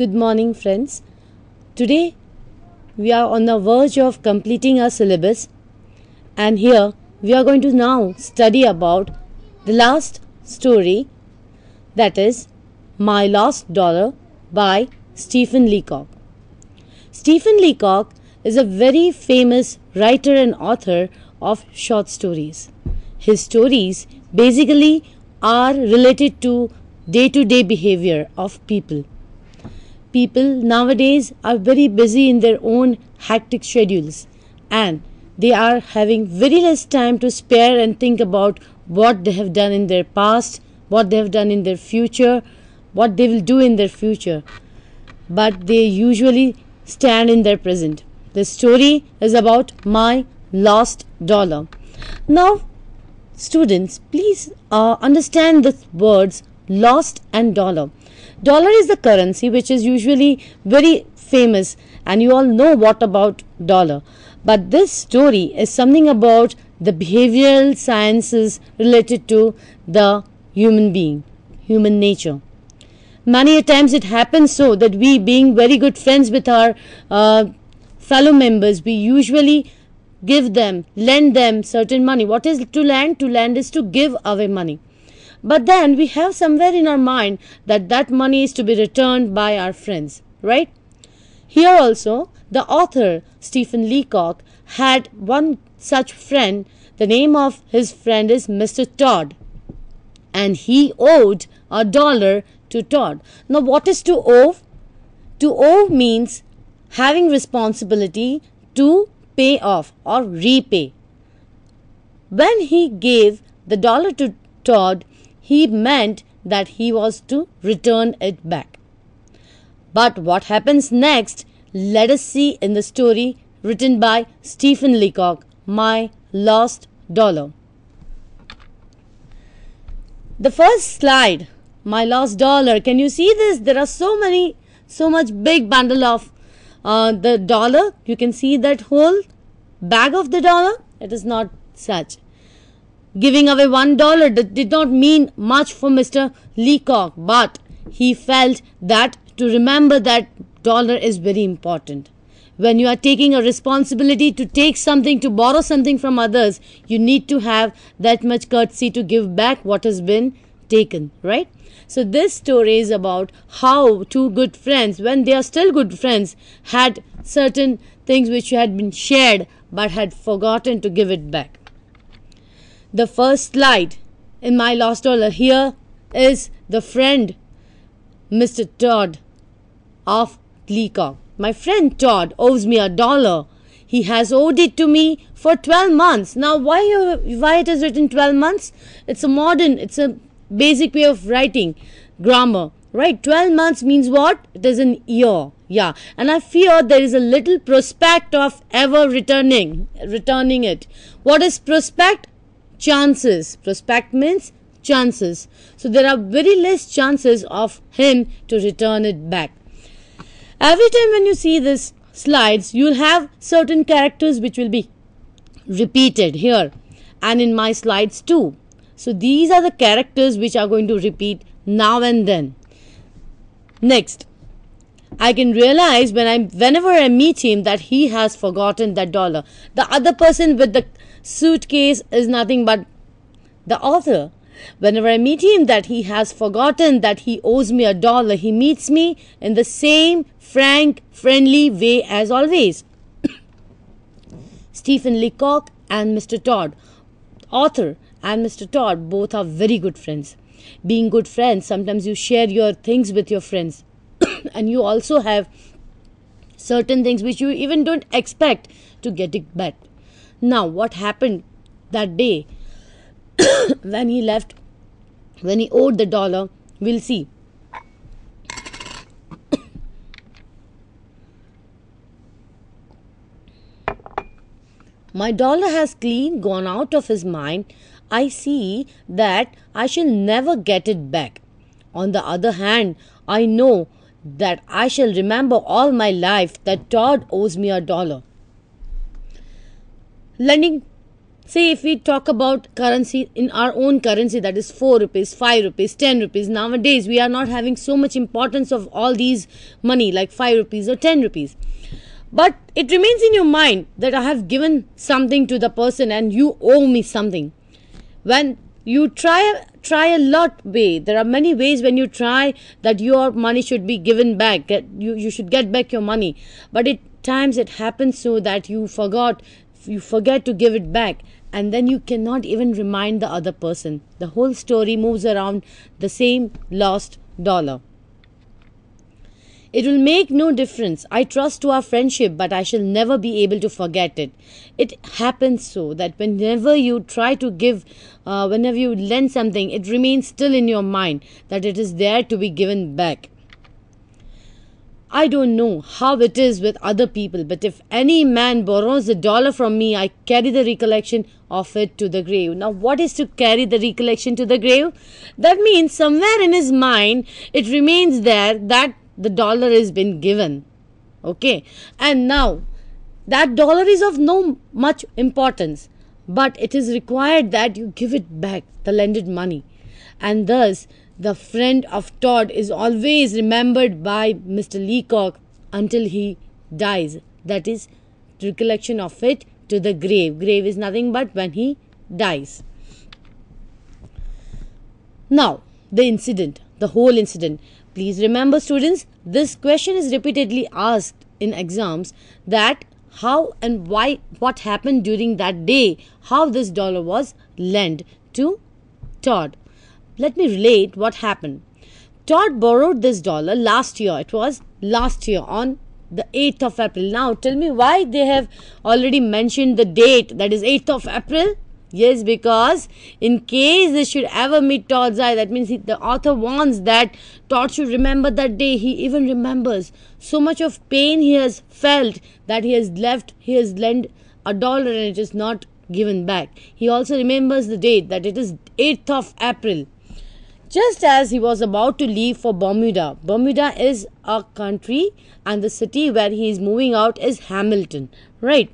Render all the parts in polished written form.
Good morning, friends. Today we are on the verge of completing our syllabus, and here we are going to now study about the last story, that is My Lost Dollar by Stephen Leacock. Stephen Leacock is a very famous writer and author of short stories. His stories basically are related to day-to-day behavior of people. People nowadays are very busy in their own hectic schedules, and they are having very less time to spare and think about what they have done in their past, what they have done in their future, what they will do in their future. But they usually stand in their present. The story is about My Lost Dollar. Now, students, please understand the words lost and dollar. Dollar is the currency which is usually very famous, and you all know what about dollar. But this story is something about the behavioral sciences related to the human being, human nature. Many a times it happens so that we, being very good friends with our fellow members, we usually lend them certain money. What is to lend? To lend is to give away money. But then we have somewhere in our mind that money is to be returned by our friends, right? Here also, the author Stephen Leacock had one such friend. The name of his friend is Mr. Todd, and he owed $1 to Todd. Now, what is to owe? To owe means having responsibility to pay off or repay. When he gave the dollar to Todd, he meant that he was to return it back. But what happens next? Let us see in the story written by Stephen Leacock, My Lost Dollar. The first slide, My Lost Dollar. Can you see this? There are so much big bundle of the dollar. You can see that whole bag of the dollar. It is not such. Giving away $1 did not mean much for Mr. Leacock, but he felt that to remember that dollar is very important. When you are taking a responsibility to take something, to borrow something from others, you need to have that much courtesy to give back what has been taken, right? So this story is about how two good friends, when they are still good friends, had certain things which had been shared but had forgotten to give it back. The first slide in My Lost Dollar, here is the friend Mr. Todd of Leacock. My friend Todd owes me $1. He has owed it to me for 12 months. Now why it is written 12 months? It's a basic way of writing grammar, right? 12 months means what? It is an year. Yeah, and I fear there is a little prospect of ever returning it. What is prospect? Chances. Prospect means chances. So there are very less chances of him to return it back. Every time when you see these slides, you will have certain characters which will be repeated here and in my slides too. So these are the characters which are going to repeat now and then. Next, I can realize whenever I meet him that he has forgotten that dollar. The other person with the suitcase is nothing but the author. Whenever I meet him that he has forgotten that he owes me $1, he meets me in the same frank, friendly way as always. Stephen Leacock and Mr. Todd, author and Mr. Todd, both are very good friends. Being good friends, sometimes you share your things with your friends and you also have certain things which you even don't expect to get it back. Now, what happened that day when he owed the $1, we'll see. My dollar has clean gone out of his mind. I see that I shall never get it back. On the other hand, I know that I shall remember all my life that Todd owes me $1. Lending Say if we talk about currency in our own currency, that is 4 rupees, 5 rupees, 10 rupees. Nowadays we are not having so much importance of all these money like 5 rupees or 10 rupees. But it remains in your mind that I have given something to the person and you owe me something. When you try a lot way, there are many ways when you try that your money should be given back. You should get back your money. But at times it happens so that you forget to give it back, and then you cannot even remind the other person. The whole story moves around the same lost dollar. It will make no difference. I trust to our friendship, but I shall never be able to forget it. It happens so that whenever you try to give, whenever you lend something, it remains still in your mind that it is there to be given back. I don't know how it is with other people, but if any man borrows $1 from me, I carry the recollection of it to the grave. Now, what is to carry the recollection to the grave? That means somewhere in his mind, it remains there that the dollar has been given. Okay. And now, that dollar is of no much importance, but it is required that you give it back, the lended money. And thus, the friend of Todd is always remembered by Mr. Leacock until he dies. That is recollection of it to the grave. Grave is nothing but when he dies. Now, the incident, the whole incident. Please remember, students, this question is repeatedly asked in exams, that how and why, what happened during that day, how this dollar was lent to Todd. Let me relate what happened. Todd borrowed this dollar last year. It was last year on the 8th of April. Now tell me why they have already mentioned the date, that is 8th of April. Yes, because in case they should ever meet Todd's eye, that means the author wants that Todd should remember that day. He even remembers so much of pain he has felt that he has lent $1 and it is not given back. He also remembers the date, that it is 8th of April. Just as he was about to leave for Bermuda. Bermuda is a country and the city where he is moving out is Hamilton, right?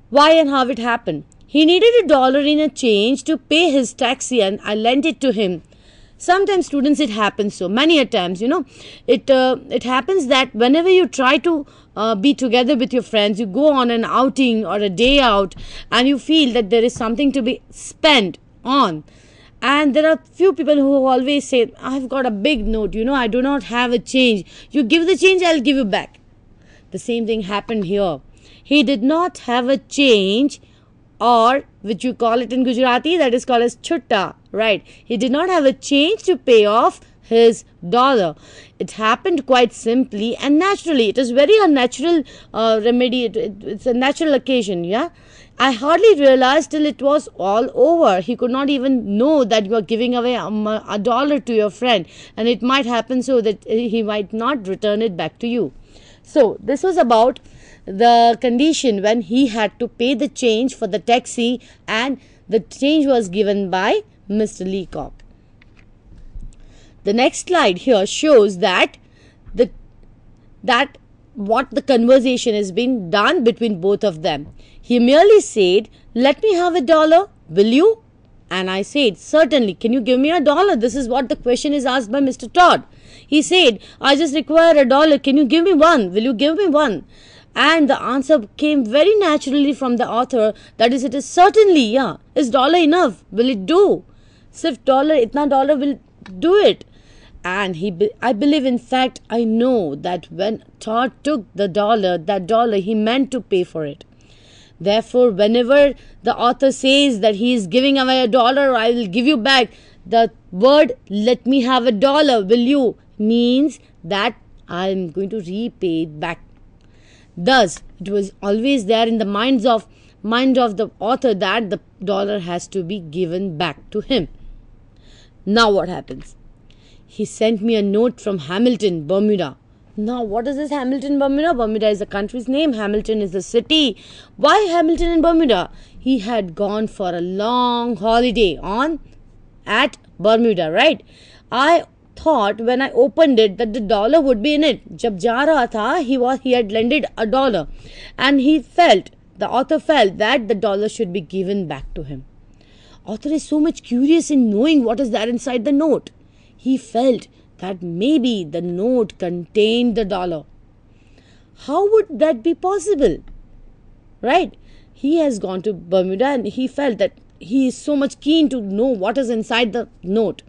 Why and how it happened? He needed $1 in a change to pay his taxi and I lent it to him. Sometimes, students, it happens so. Many a times, it happens that whenever you try to be together with your friends, you go on an outing or a day out and you feel that there is something to be spent on. And there are few people who always say, I've got a big note, I do not have a change. You give the change, I'll give you back. The same thing happened here. He did not have a change, or which you call it in Gujarati, that is called as chutta, right? He did not have a change to pay off his dollar. It happened quite simply and naturally. It is very unnatural remedy. It's a natural occasion, yeah. I hardly realized till it was all over. He could not even know that you are giving away $1 to your friend, and it might happen so that he might not return it back to you. So this was about the condition when he had to pay the change for the taxi, and the change was given by Mr. Leacock. The next slide here shows that what the conversation has been done between both of them. He merely said, "Let me have $1, will you?" And I said, "Certainly, can you give me $1? This is what the question is asked by Mr. Todd. He said, "I just require $1, can you give me one? Will you give me one?" And the answer came very naturally from the author, that is, it is certainly, yeah. Is dollar enough? Will it do? Sif dollar, itna dollar will do it. And I believe, in fact, I know that when Todd took the dollar, that dollar, he meant to pay for it. Therefore, whenever the author says that he is giving away $1, I will give you back, the word "let me have $1, will you?" means that I am going to repay it back. Thus, it was always there in the mind of the author that the dollar has to be given back to him. Now what happens? He sent me a note from Hamilton, Bermuda. Now, what is this Hamilton, Bermuda? Bermuda is the country's name. Hamilton is the city. Why Hamilton and Bermuda? He had gone for a long holiday at Bermuda, right? I thought when I opened it that the dollar would be in it. Jab ja raha tha, he had lended $1, and he felt the author felt that the dollar should be given back to him. Author is so much curious in knowing what is there inside the note. He felt that maybe the note contained the dollar. How would that be possible? Right? He has gone to Bermuda and he felt that he is so much keen to know what is inside the note.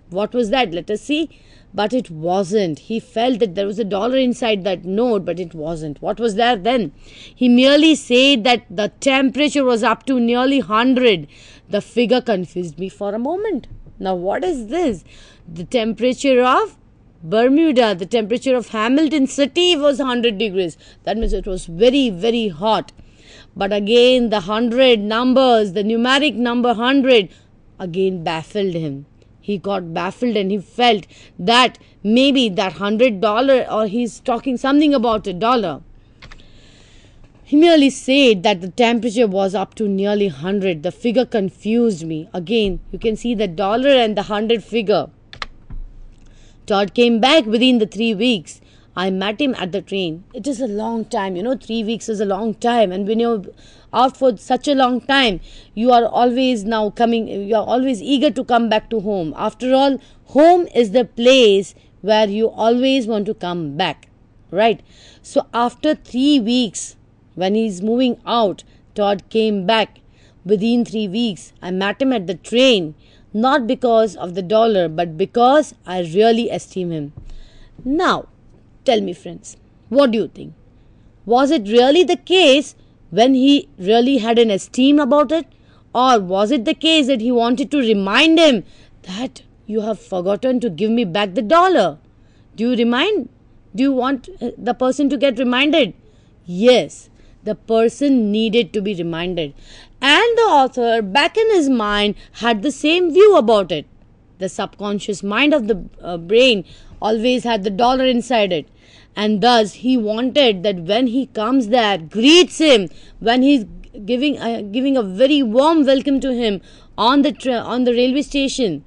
What was that? Let us see. But it wasn't. He felt that there was a dollar inside that note, but it wasn't. What was there then? He merely said that the temperature was up to nearly 100. The figure confused me for a moment. Now what is this? The temperature of Bermuda, the temperature of Hamilton city was 100 degrees. That means it was very, very hot. But again, the 100 numbers, the numeric number 100, again baffled him. He got baffled and he felt that maybe that $100 or he's talking something about a dollar. He merely said that the temperature was up to nearly 100. The figure confused me. Again, you can see the dollar and the 100 figure. Todd came back within the 3 weeks. I met him at the train. It is a long time. 3 weeks is a long time. And when you're out for such a long time, you are always eager to come back to home. After all, home is the place where you always want to come back. Right? So after 3 weeks, when he's moving out, Todd came back within 3 weeks. I met him at the train. Not because of the dollar, but because I really esteem him. Now, tell me friends, what do you think? Was it really the case when he really had an esteem about it? Or was it the case that he wanted to remind him that you have forgotten to give me back the dollar? Do you want the person to get reminded? Yes, the person needed to be reminded. And the author, back in his mind, had the same view about it. The subconscious mind of the brain always had the dollar inside it. And thus, he wanted that when he comes there, greets him, when he's giving a very warm welcome to him on the railway station,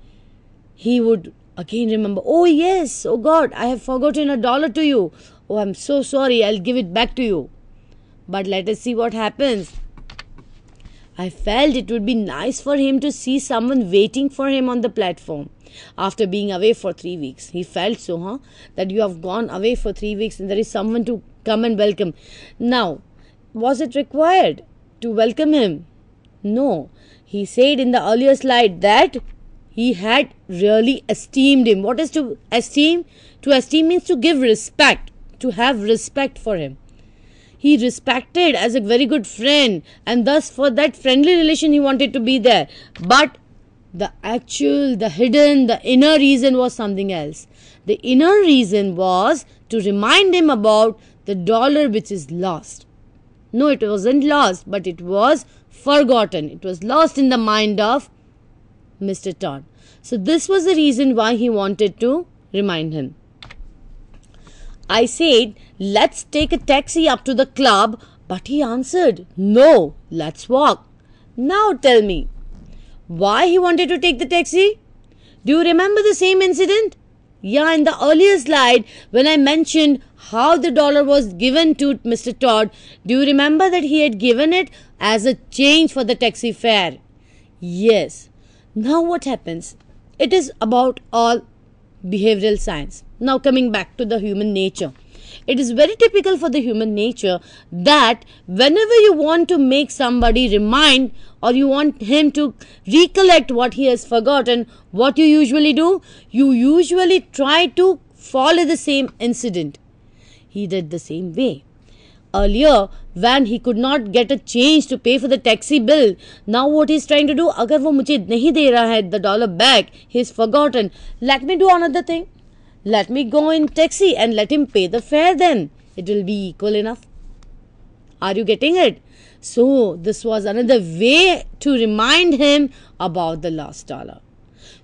he would again remember, oh yes, oh God, I have forgotten $1 to you. Oh, I'm so sorry, I'll give it back to you. But let us see what happens. I felt it would be nice for him to see someone waiting for him on the platform after being away for 3 weeks. He felt so, that you have gone away for 3 weeks and there is someone to come and welcome. Now, was it required to welcome him? No. He said in the earlier slide that he had really esteemed him. What is to esteem? To esteem means to give respect, to have respect for him. He respected as a very good friend, and thus for that friendly relation he wanted to be there. But the hidden, the inner reason was something else. The inner reason was to remind him about the dollar which is lost. No, it wasn't lost, but it was forgotten. It was lost in the mind of Mr. Todd. So this was the reason why he wanted to remind him. I said, let's take a taxi up to the club, but he answered, no, let's walk. Now tell me, why he wanted to take the taxi? Do you remember the same incident? Yeah, in the earlier slide, when I mentioned how the dollar was given to Mr. Todd, do you remember that he had given it as a change for the taxi fare? Yes. Now what happens? It is about all behavioral science. Now coming back to the human nature. It is very typical for the human nature that whenever you want to make somebody remind or you want him to recollect what he has forgotten, what you usually do? You usually try to follow the same incident. He did the same way. Earlier, when he could not get a change to pay for the taxi bill, now what he is trying to do, agar wo mujhe nahi de raha hai the dollar back, he has forgotten, let me do another thing. Let me go in taxi and let him pay the fare then. It will be equal enough. Are you getting it? So, this was another way to remind him about the lost dollar.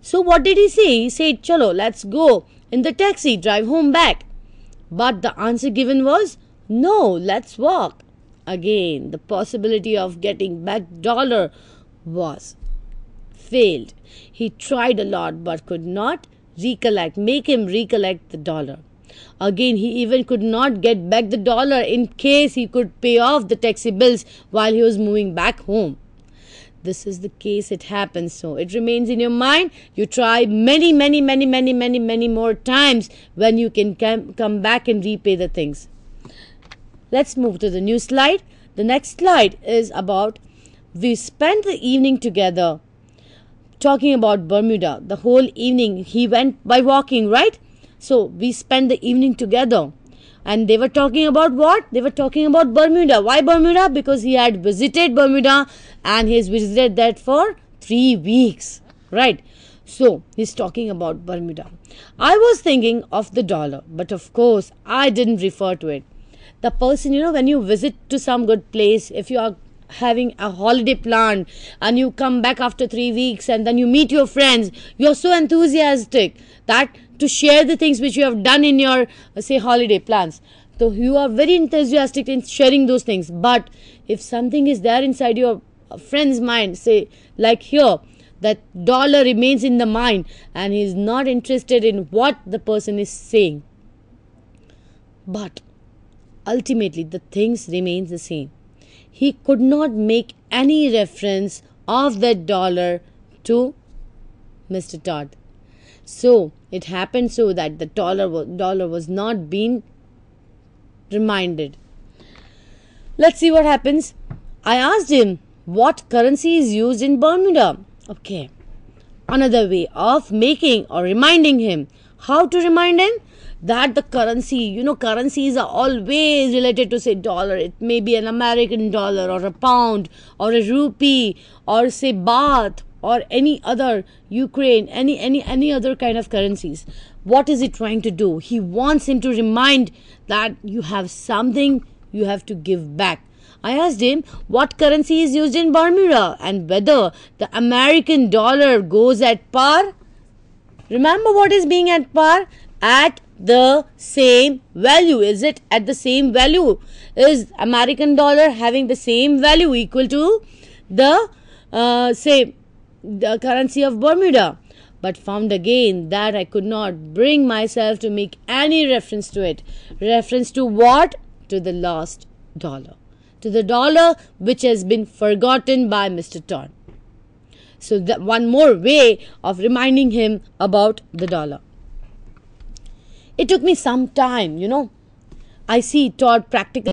So, what did he say? He said, chalo, let's go in the taxi, drive home back. But the answer given was, no, let's walk. Again, the possibility of getting back dollar was failed. He tried a lot but could not make him recollect the dollar. Again, he even could not get back the dollar in case he could pay off the taxi bills while he was moving back home. This is the case, it happens. So it remains in your mind. You try many more times when you can come back and repay the things. Let's move to the new slide. The next slide is about, we spent the evening together talking about Bermuda. The whole evening he went by walking, right? So we spent the evening together. And they were talking about what? They were talking about Bermuda. Why Bermuda? Because he had visited Bermuda and he's visited that for 3 weeks. Right? So, he's talking about Bermuda. I was thinking of the dollar, but of course, I didn't refer to it. The person, when you visit to some good place, if you are having a holiday planned and you come back after 3 weeks and then you meet your friends, you're so enthusiastic that to share the things which you have done in your, say, holiday plans. So you are very enthusiastic in sharing those things. But if something is there inside your friend's mind, say, like here, that dollar remains in the mind and he is not interested in what the person is saying. But ultimately, the things remain the same. He could not make any reference of that dollar to Mr. Todd. So, it happened so that the dollar was not being reminded. Let's see what happens. I asked him what currency is used in Bermuda. Okay. Another way of making or reminding him. How to remind him? That the currency, currencies are always related to, say, dollar. It may be an American dollar or a pound or a rupee or, say, baht or any other Ukraine, any other kind of currencies. What is he trying to do? He wants him to remind that you have something you have to give back. I asked him what currency is used in Bermuda and whether the American dollar goes at par. Remember what is being at par? At the same value. Is it at the same value? Is American dollar having the same value equal to the, the currency of Bermuda? But found again that I could not bring myself to make any reference to it. Reference to what? To the lost dollar. To the dollar which has been forgotten by Mr. Todd. So that one more way of reminding him about the dollar. It took me some time, I see Todd practically